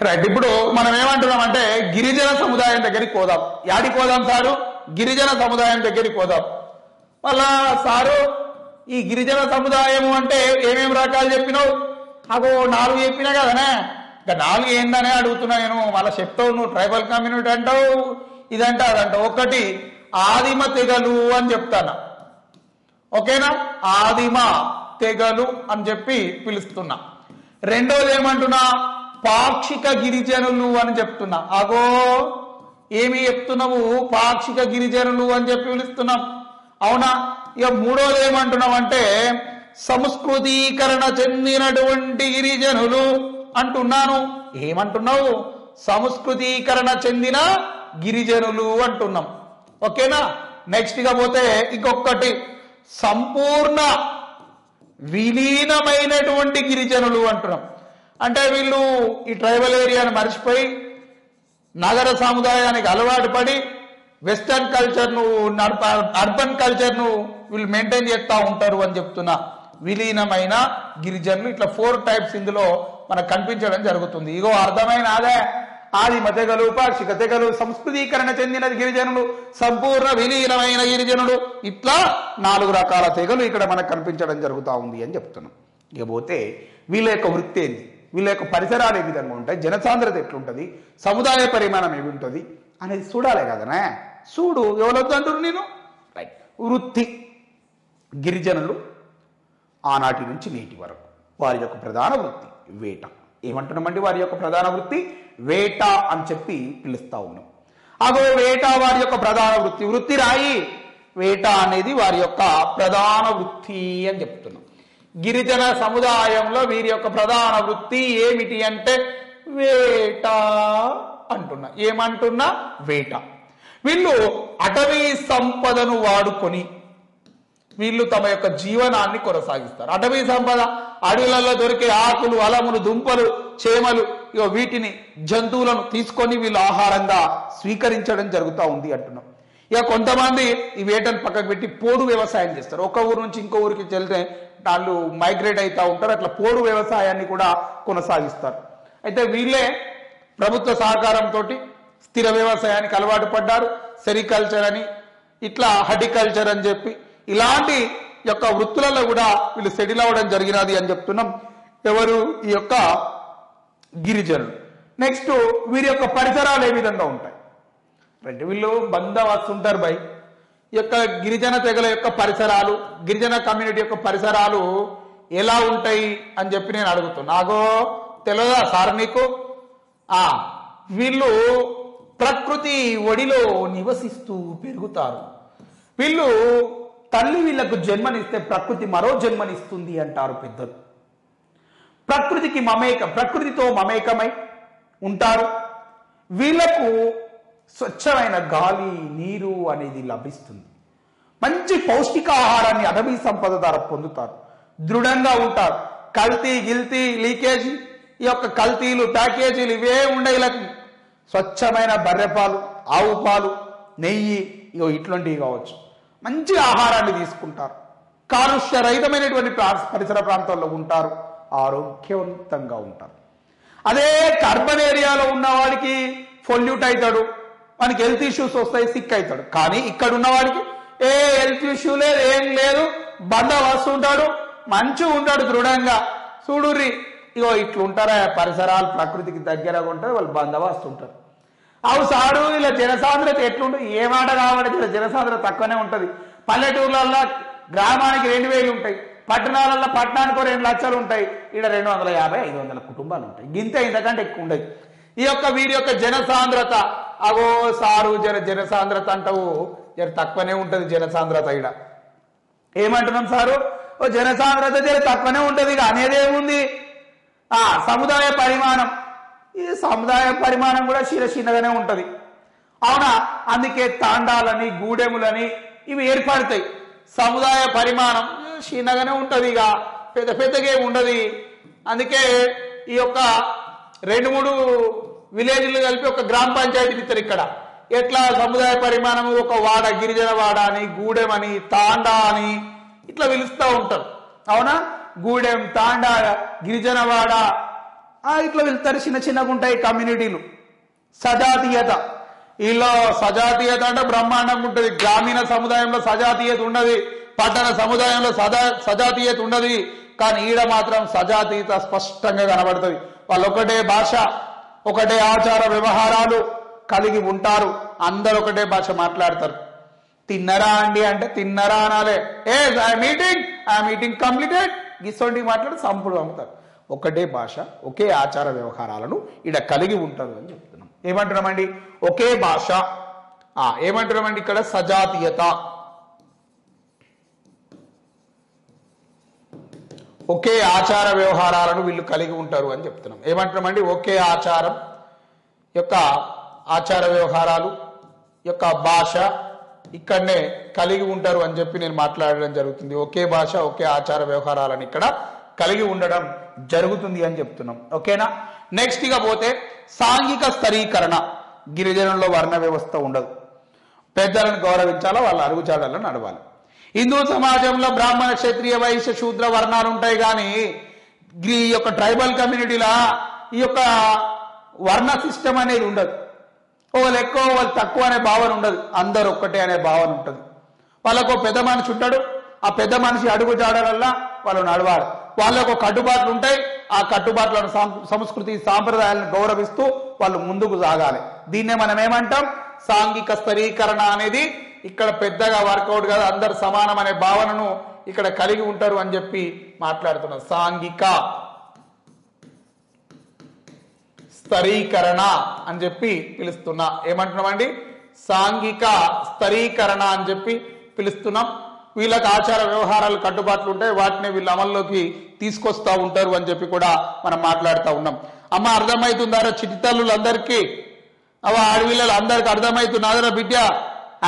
Right. ఇప్పుడు మనం ఏమంటున్నామంటే గిరిజన సముదాయం దగ్గరికి పోదాం. యాడికి పోదాం సారు? గిరిజన సముదాయం దగ్గరికి పోదాం. మళ్ళా సారు ఈ గిరిజన సముదాయం అంటే ఏమేమి రకాలు చెప్పినావు? నాకు 4 చెప్పినా కదనే, ఇంకా 4 ఏందనే అడుగుతున్నా నేను. మళ్ళీ చెప్తావు నువ్వు ట్రైబల్ కమ్యూనిటీ అంటావు, ఇదంటే అదంటావు. ఒకటి ఆదిమ తెగలు అని చెప్తాను, ఓకేనా? ఆదిమ తెగలు అని చెప్పి పిలుస్తున్నా. రెండోది ఏమంటున్నా? పాక్షిక గిరిజనులు అని చెప్తున్నా. అగో ఏమి చెప్తున్నావు? పాక్షిక గిరిజనులు అని చెప్పి పిలుస్తున్నాం, అవునా? ఇక మూడోది ఏమంటున్నావు అంటే సంస్కృతీకరణ చెందినటువంటి గిరిజనులు అంటున్నాను. ఏమంటున్నావు? సంస్కృతీకరణ చెందిన గిరిజనులు అంటున్నాం, ఓకేనా? నెక్స్ట్ గా పోతే ఇంకొకటి సంపూర్ణ విలీనమైనటువంటి గిరిజనులు అంటున్నాం. అంటే వీళ్ళు ఈ ట్రైబల్ ఏరియాను మర్చిపోయి నగర సముదాయానికి అలవాటు పడి వెస్టర్న్ కల్చర్ను అర్బన్ కల్చర్ను వీళ్ళు మెయింటైన్ చేస్తూ ఉంటారు అని చెప్తున్నా. విలీనమైన గిరిజనులు ఇట్లా 4 టైప్స్ ఇందులో మనకు కనిపించడం జరుగుతుంది. ఇగో అర్థమైన అదే ఆదిమ తెగలు, పాక్షిక తెగలు, సంస్కృతీకరణ చెందిన గిరిజనులు, సంపూర్ణ విలీనమైన గిరిజనులు, ఇట్లా 4 రకాల తెగలు ఇక్కడ మనకు కనిపించడం జరుగుతూ ఉంది అని చెప్తున్నాం. ఇకపోతే వీళ్ళ యొక్క వృత్తి ఏంది, వీళ్ళ యొక్క పరిసరాలు ఏ విధంగా ఉంటాయి, జనసాంద్రత ఎట్లుంటుంది, సముదాయ పరిమాణం ఏమి ఉంటుంది అనేది చూడాలి కదనే. చూడు, ఎవరొద్దు అంటారు నేను. రైట్. వృత్తి. గిరిజనులు ఆనాటి నుంచి నేటి వరకు వారి యొక్క ప్రధాన వృత్తి వేట. ఏమంటున్నామండి? వారి యొక్క ప్రధాన వృత్తి వేట అని చెప్పి పిలుస్తా ఉన్నాం. అగో వేట వారి యొక్క ప్రధాన వృత్తి. వృత్తి రాయి. వేట అనేది వారి యొక్క ప్రధాన వృత్తి అని చెప్తున్నాం. గిరిజన సముదాయంలో వీరి యొక్క ప్రధాన వృత్తి ఏమిటి అంటే వేట అంటున్నా. ఏమంటున్నా? వేట. వీళ్ళు అటవీ సంపదను వాడుకొని వీళ్ళు తమ యొక్క జీవనాన్ని కొనసాగిస్తారు. అటవీ సంపద అడవులలో దొరికే ఆకులు, అలములు, దుంపలు, చేమలు, వీటిని జంతువులను తీసుకొని వీళ్ళు ఆహారంగా స్వీకరించడం జరుగుతూ ఉంది అంటున్నాం. ఇక కొంతమంది ఈ వేటను పక్కకు పెట్టి పోడు వ్యవసాయం చేస్తారు. ఒక ఊరు నుంచి ఇంకో ఊరికి వెళ్తే వాళ్ళు మైగ్రేట్ అవుతూ ఉంటారు. అట్లా పోడు వ్యవసాయాన్ని కూడా కొనసాగిస్తారు. అయితే వీళ్ళే ప్రభుత్వ సహకారంతో స్థిర వ్యవసాయానికి అలవాటు పడ్డారు. సెరికల్చర్ అని, ఇట్లా హార్టికల్చర్ అని చెప్పి ఇలాంటి యొక్క వృత్తులలో కూడా వీళ్ళు సెటిల్ అవ్వడం జరిగినది అని చెప్తున్నాం. ఎవరు? ఈ యొక్క గిరిజనులు. నెక్స్ట్ వీరి యొక్క పరిసరాలు ఏ విధంగా ఉంటాయి అంటే వీళ్ళు బందోబస్తు ఉంటారు బై. ఈ యొక్క గిరిజన తెగల యొక్క పరిసరాలు, గిరిజన కమ్యూనిటీ యొక్క పరిసరాలు ఎలా ఉంటాయి అని చెప్పి నేను అడుగుతున్నా. నాగో తెలియదా సార్ నీకు? వీళ్ళు ప్రకృతి ఒడిలో నివసిస్తూ పెరుగుతారు. వీళ్ళు తల్లి వీళ్లకు జన్మనిస్తే ప్రకృతి మరో జన్మనిస్తుంది అంటారు పెద్దలు. ప్రకృతితో మమేకమై ఉంటారు. వీళ్లకు స్వచ్ఛమైన గాలి, నీరు అనేది లభిస్తుంది. మంచి పౌష్టికాహారాన్ని అటవీ సంపద ద్వారా పొందుతారు. దృఢంగా ఉంటారు. కల్తీ, గిల్తీ, లీకేజ్, ఈ యొక్క కల్తీలు, ప్యాకేజీలు ఇవే ఉండే. వీళ్ళకి స్వచ్ఛమైన బర్రెపాలు, ఆవు పాలు, నెయ్యి ఇట్లాంటివి కావచ్చు. మంచి ఆహారాన్ని తీసుకుంటారు. కాలుష్య రహితమైనటువంటి పరిసర ప్రాంతాల్లో ఉంటారు. ఆరోగ్యవంతంగా ఉంటారు. అదే అర్బన్ ఏరియాలో ఉన్న వాడికి పొల్యూట్ అవుతాడు, మనకి హెల్త్ ఇష్యూస్ వస్తాయి, సిక్ అవుతాడు. కానీ ఇక్కడ ఉన్న వాడికి హెల్త్ ఇష్యూ లేదు, ఏం లేదు, బందోబస్తు ఉంటాడు, మంచిగా ఉంటాడు, దృఢంగా. చూడుర్రి ఇట్లుంటారా పరిసరాలు ప్రకృతికి దగ్గరగా ఉంటారు, వాళ్ళు బందోబస్తు ఉంటారు. అవు సారు ఇలా జనసాంద్రత ఎట్లుంటుంది? ఏ మాట కాబట్టి ఇలా జనసాంద్రత తక్కువనే ఉంటుంది. పల్లెటూర్లలో గ్రామానికి 2000 ఉంటాయి, పట్టణాలలో పట్టణానికి 2 లక్షలు ఉంటాయి. ఇక్కడ 250-500 కుటుంబాలు ఉంటాయి. గింతే, ఇంతకంటే ఎక్కువ ఉండదు. వీరి యొక్క జనసాంద్రత అగో సారు జనసాంద్రత అంటావు, తక్కువనే ఉంటుంది జనసాంద్రత. ఇక్కడ ఏమంటున్నాం సారు? జనసాంద్రత తక్కువనే ఉంటుంది. ఇక అనేది ఏముంది? సముదాయ పరిమాణం. ఈ సముదాయ పరిమాణం కూడా చిన్నగానే ఉంటది, అవునా? అందుకే తాండాలని, గూడెములని ఇవి ఏర్పడతాయి. సముదాయ పరిమాణం చిన్నగానే ఉంటది, ఇక పెద్దగా ఉండదు. అందుకే ఈ యొక్క 2-3 విలేజ్లు కలిపి ఒక గ్రామ పంచాయతీని ఇస్తారు. ఇక్కడ ఎట్లా సముదాయ పరిమాణం ఒక వాడ, గిరిజన వాడ అని, గూడెమని, తాండా అని ఇట్లా పిలుస్తూ ఉంటారు, అవునా? గూడెం, తాండా, గిరిజనవాడ ఇట్లా వెళ్తారు, చిన్న చిన్నగా ఉంటాయి కమ్యూనిటీలు. సజాతీయత, వీళ్ళ సజాతీయత అంటే బ్రహ్మాండంగా ఉంటుంది. గ్రామీణ సముదాయంలో సజాతీయత ఉండదు, పట్టణ సముదాయంలో సజాతీయత ఉండదు. కానీ ఈడ మాత్రం సజాతీయత స్పష్టంగా కనబడుతుంది. వాళ్ళు ఒకటే భాష, ఒకటే ఆచార వ్యవహారాలు కలిగి ఉంటారు. అందరు ఒకటే భాష మాట్లాడతారు. తిన్నరా అండి అంటే తిన్నరా అనాలే. మీటింగ్ కంప్లీటెడ్ గిసోంటి మాట్లాడి సంపుడు అమ్ముతారు. ఒకటే భాష, ఒకే ఆచార వ్యవహారాలను ఈడ కలిగి ఉంటారు అని చెప్తున్నాం. ఏమంటున్నామండి? ఒకే భాష. ఏమంటున్నామండి ఇక్కడ? సజాతీయత, ఒకే ఆచార వ్యవహారాలను వీళ్ళు కలిగి ఉంటారు అని చెప్తున్నాం. ఏమంటున్నామండి? ఒకే ఆచారం యొక్క ఆచార వ్యవహారాలు యొక్క భాష ఇక్కడనే కలిగి ఉంటారు అని చెప్పి నేను మాట్లాడడం జరుగుతుంది. ఒకే భాష, ఒకే ఆచార వ్యవహారాలను ఇక్కడ కలిగి ఉండడం జరుగుతుంది అని చెప్తున్నాం. ఓకేనా? నెక్స్ట్ ఇక పోతే సాంఘిక స్థరీకరణ. గిరిజనుల్లో వర్ణ వ్యవస్థ ఉండదు. పెద్దలను గౌరవించాలా, వాళ్ళ అడుగుజాడల్లో నడవాలి. హిందూ సమాజంలో బ్రాహ్మణ, క్షత్రియ, వైశ్య, శూద్ర వర్ణాలు ఉంటాయి. కానీ ఈ యొక్క ట్రైబల్ కమ్యూనిటీలా ఈ యొక్క వర్ణ సిస్టమ్ అనేది ఉండదు. వాళ్ళు ఎక్కువ, వాళ్ళు తక్కువ అనే భావన ఉండదు. అందరు ఒక్కటే అనే భావన ఉంటుంది. వాళ్ళకు పెద్ద మనిషి ఉంటాడు, ఆ పెద్ద మనిషి అడుగు జాడలల్లా వాళ్ళు నడవాలి. వాళ్ళకు కట్టుబాట్లు ఉంటాయి. ఆ కట్టుబాట్లను, సంస్కృతి సాంప్రదాయాలను గౌరవిస్తూ వాళ్ళు ముందుకు సాగాలి. దీన్నే మనం ఏమంటాం? సాంఘిక స్థరీకరణ అనేది ఇక్కడ పెద్దగా వర్కౌట్ కాదు. అందరు సమానం అనే భావనను ఇక్కడ కలిగి ఉంటారు అని చెప్పి మాట్లాడుతున్నాం. సాంఘిక స్థరీకరణ అని చెప్పి పిలుస్తున్నా. ఏమంటున్నామండి? సాంఘిక స్థరీకరణ అని చెప్పి పిలుస్తున్నాం. వీళ్ళకి ఆచార వ్యవహారాలు, కట్టుబాట్లు ఉంటాయి. వాటిని వీళ్ళు అమల్లోకి తీసుకొస్తా ఉంటారు అని చెప్పి కూడా మనం మాట్లాడుతూ ఉన్నాం. అమ్మ అర్థమవుతుందారా చిటితల్లులందరికీ? ఆడపిల్లలు అందరికి అర్థమవుతున్నారా బిడ్డ?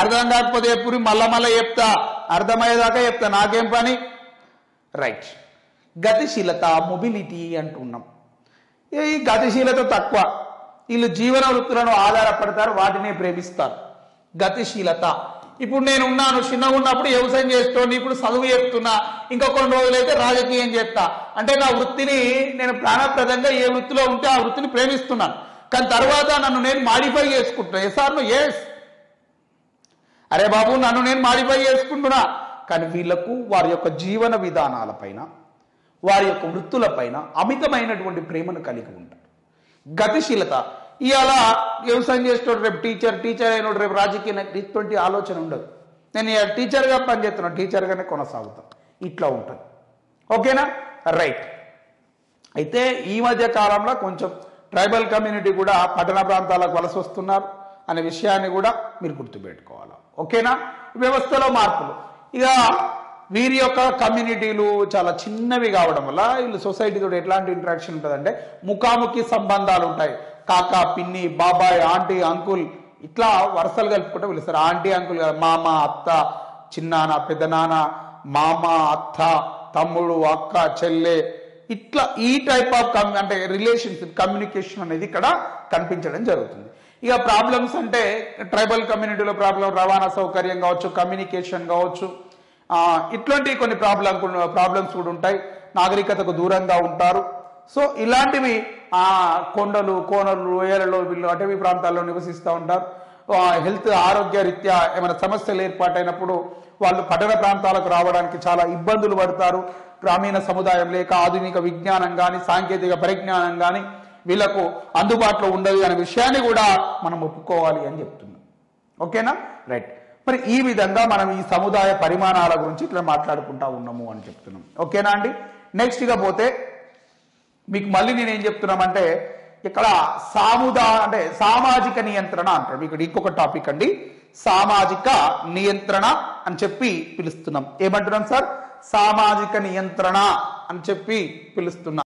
అర్థం కాకపోతే ఎప్పుడు మళ్ళా చెప్తా, అర్థమయ్యేదాకా చెప్తా, నాకేం పని? రైట్. గతిశీలత, మొబిలిటీ అంటున్నాం. ఈ గతిశీలత తక్కువ. వీళ్ళు జీవన వృత్తులను ఆధారపడతారు, వాటినే ప్రేమిస్తారు. గతిశీలత. ఇప్పుడు నేను ఉన్నాను, చిన్నగా ఉన్నప్పుడు వ్యవసాయం చేస్తోండి, ఇప్పుడు చదువు చెప్తున్నా, ఇంకా కొన్ని రోజులైతే రాజకీయం చేస్తా. అంటే నా వృత్తిని నేను ప్రాణప్రదంగా ఏ వృత్తిలో ఉంటే ఆ వృత్తిని ప్రేమిస్తున్నాను. కానీ తర్వాత నన్ను నేను మాడిఫై చేసుకుంటున్నా. ఎస్ఆర్ ఎస్, అరే బాబు నన్ను నేను మాడిఫై చేసుకుంటున్నా. కానీ వీళ్లకు వారి యొక్క జీవన విధానాలపైన, వారి యొక్క వృత్తులపైన అమితమైనటువంటి ప్రేమను కలిగి ఉంటారు. గతిశీలత. ఇవాళ వ్యవసాయం చేసేటోడు రేపు టీచర్ అయినోడు రేపు రాజకీయ ఇటువంటి ఆలోచన ఉండదు. నేను టీచర్గా పనిచేస్తున్నాను, టీచర్గానే కొనసాగుతాను. ఇట్లా ఉంటుంది. ఓకేనా? రైట్. అయితే ఈ మధ్య కాలంలో కొంచెం ట్రైబల్ కమ్యూనిటీ కూడా పట్టణ ప్రాంతాలకు వలస వస్తున్నారు అనే విషయాన్ని కూడా మీరు గుర్తుపెట్టుకోవాలి. ఓకేనా? వ్యవస్థలో మార్పులు. ఇక వీరి యొక్క కమ్యూనిటీలు చాలా చిన్నవి కావడం వల్ల వీళ్ళు సొసైటీతో ఎట్లాంటి ఇంటరాక్షన్ ఉంటుందంటే ముఖాముఖి సంబంధాలు ఉంటాయి. కాక, పిన్ని, బాబాయ్, ఆంటీ, అంకుల్ ఇట్లా వరుసలు కలుపుకుంటూ పిలుస్తారు. ఆంటీ, అంకుల్, మామ, అత్త, చిన్నాన్న, పెద్దనాన్న, మామ, అత్త, తమ్ముడు, అక్క, చెల్లె, ఇట్లా ఈ టైప్ ఆఫ్ అంటే రిలేషన్స్, కమ్యూనికేషన్ అనేది ఇక్కడ కనిపించడం జరుగుతుంది. ఇక ప్రాబ్లమ్స్ అంటే ట్రైబల్ కమ్యూనిటీలో ప్రాబ్లం, రవాణా సౌకర్యం కావచ్చు, కమ్యూనికేషన్ కావచ్చు, ఇట్లాంటి కొన్ని ప్రాబ్లమ్స్ కూడా ఉంటాయి. నాగరికతకు దూరంగా ఉంటారు. సో ఇలాంటివి కొండలు, కోనలు, లోయలలో వీళ్ళు అటవీ ప్రాంతాల్లో నివసిస్తూ ఉంటారు. హెల్త్, ఆరోగ్య రీత్యా ఏమైనా సమస్యలు ఏర్పాటైనప్పుడు వాళ్ళు పట్టణ ప్రాంతాలకు రావడానికి చాలా ఇబ్బందులు పడతారు. గ్రామీణ సముదాయం లేక ఆధునిక విజ్ఞానం కానీ, సాంకేతిక పరిజ్ఞానం కానీ వీళ్లకు అందుబాటులో ఉండదు అనే విషయాన్ని కూడా మనం ఒప్పుకోవాలి అని చెప్తున్నాం. ఓకేనా? రైట్. మరి ఈ విధంగా మనం ఈ సముదాయ పరిమాణాల గురించి ఇట్లా మాట్లాడుకుంటా ఉన్నాము అని చెప్తున్నాం. ఓకేనా అండి? నెక్స్ట్ ఇక పోతే మీకు మళ్ళీ నేనేం చెప్తున్నామంటే ఇక్కడ అంటే సామాజిక నియంత్రణ అంటారు. మీకు ఇంకొక టాపిక్ అండి, సామాజిక నియంత్రణ అని చెప్పి పిలుస్తున్నాం. ఏమంటున్నాం సార్? సామాజిక నియంత్రణ అని చెప్పి పిలుస్తున్నాం.